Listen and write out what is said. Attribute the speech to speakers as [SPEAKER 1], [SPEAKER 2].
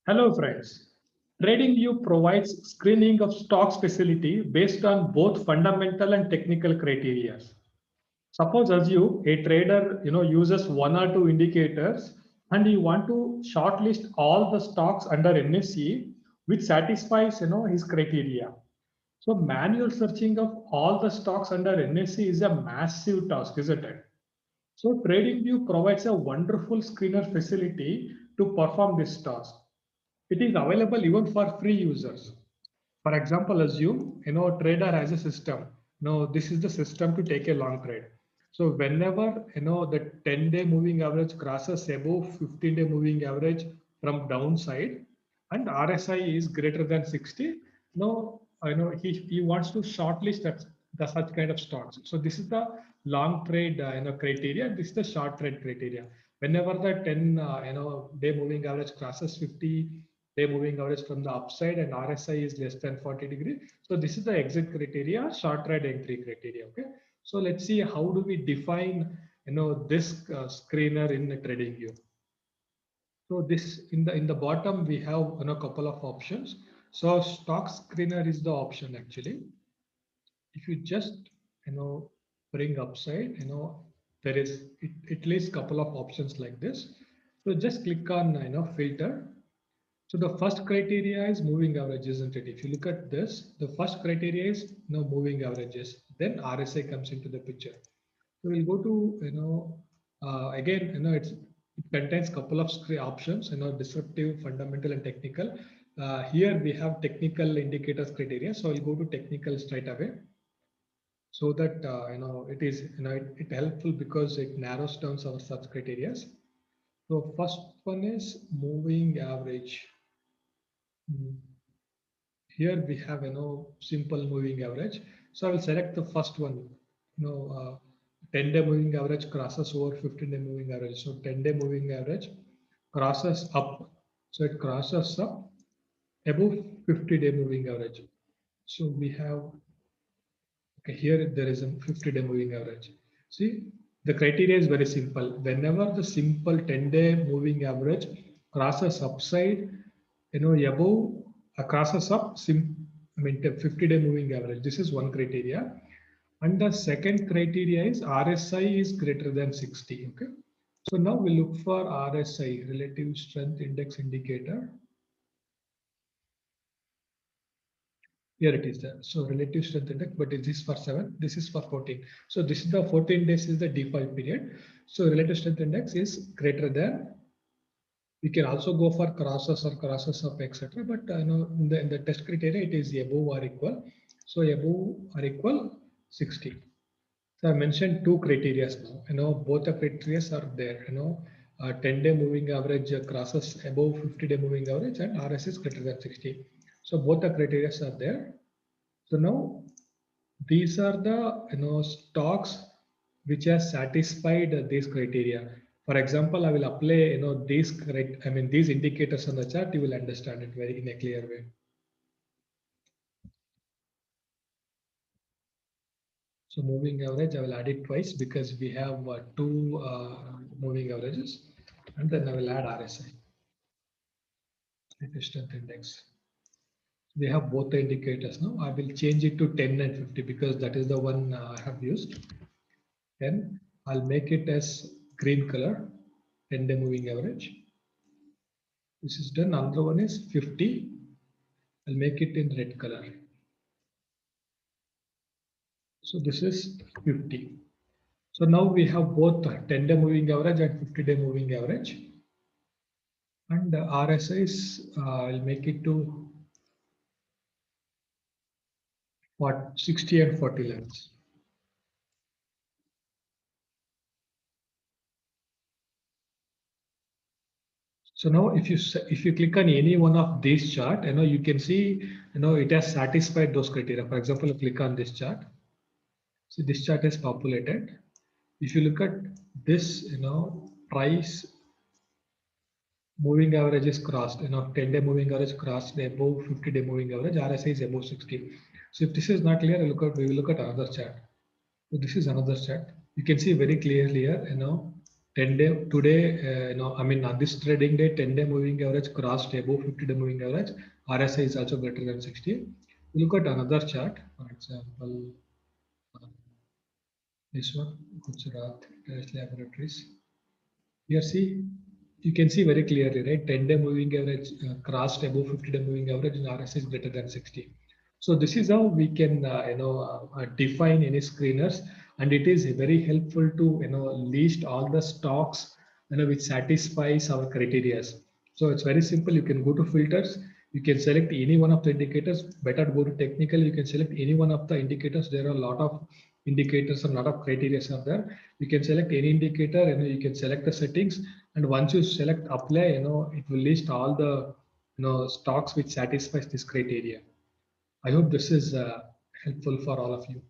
[SPEAKER 1] Hello friends. TradingView provides screening of stocks facility based on both fundamental and technical criteria. Suppose assume a trader uses one or two indicators and he want to shortlist all the stocks under NSE which satisfies his criteria. So manual searching of all the stocks under NSE is a massive task, isn't it? So TradingView provides a wonderful screener facility to perform this task. It is available even for free users. For example, assume a trader has a system. This is the system to take a long trade. So whenever the 10-day moving average crosses above 15-day moving average from downside and RSI is greater than 60, he wants to shortlist the such kind of stocks. So this is the long trade criteria. This is the short trade criteria. Whenever the 10 day moving average crosses 50-day moving average from the upside and RSI is less than 40 degree. So this is the exit criteria, short trade entry criteria. Okay. So let's see how do we define this screener in the TradingView. So this in the bottom we have a couple of options. So stock screener is the option actually. If you just bring upside, there is it lists couple of options like this. So just click on filter. So the first criteria is moving average, isn't it? If you look at this, the first criteria is moving averages. Then RSI comes into the picture. So we'll go to again it contains couple of options, disruptive, fundamental, and technical. Here we have technical indicators criteria. So I'll go to technical straight away, so that it is it helpful because it narrows down our search criteria. So first one is moving average. Here we have simple moving average. So I will select the first one. 10-day moving average crosses over 15-day moving average. So 10-day moving average crosses up. So it crosses up above 50-day moving average. So we have here there is a 50-day moving average. See, the criteria is very simple. Whenever the simple 10-day moving average crosses upside, above crosses up, 50-day moving average. This is one criteria. And the second criteria is RSI is greater than 60. Okay. So now we look for RSI, relative strength index indicator. Here it is there. So relative strength index, but this is for 7, this is for 14. So this is the 14 days is the default period. So relative strength index is greater than. We can also go for crosses or crosses of etc. But in the test criteria it is above or equal. So above or equal 60. So I mentioned two criteria now. Both the criteria are there. 10-day moving average crosses above 50-day moving average and RSI is greater than 60. So both the criteria are there. So now these are the stocks which have satisfied these criteria. For example, I will apply these indicators on the chart. You will understand it very in a clear way. So moving average, I will add it twice because we have two moving averages, and then I will add RSI, strength index. We have both the indicators now. I will change it to 10 and 50 because that is the one I have used. Then I'll make it as green color, 10-day moving average. This is done. Another one is 50. I'll make it in red color. So this is 50. So now we have both 10-day moving average and 50-day moving average. And RSI is, I'll make it to 60 and 40 levels. So now if you click on any one of these chart, you can see it has satisfied those criteria. For example, click on this chart. So this chart is populated. If you look at this, price moving average is crossed, 10-day moving average crossed above 50-day moving average, RSI is above 60. So if this is not clear, we will look at another chart. So this is another chart. You can see very clearly here, 10-day today, I mean, on this trading day, 10-day moving average crossed above 50-day moving average. RSI is also greater than 60. Look at another chart, for example, this one, Gujarat Laboratories. Here, see, you can see very clearly, right? 10-day moving average crossed above 50-day moving average, and RSI is greater than 60. So this is how we can, define any screeners, and it is very helpful to, list all the stocks, which satisfies our criteria. So it's very simple. You can go to filters. You can select any one of the indicators. Better go to technical. You can select any one of the indicators. There are a lot of indicators and a lot of criteria are there. You can select any indicator. You can select the settings, and once you select apply, it will list all the stocks which satisfies this criteria. I hope this is helpful for all of you.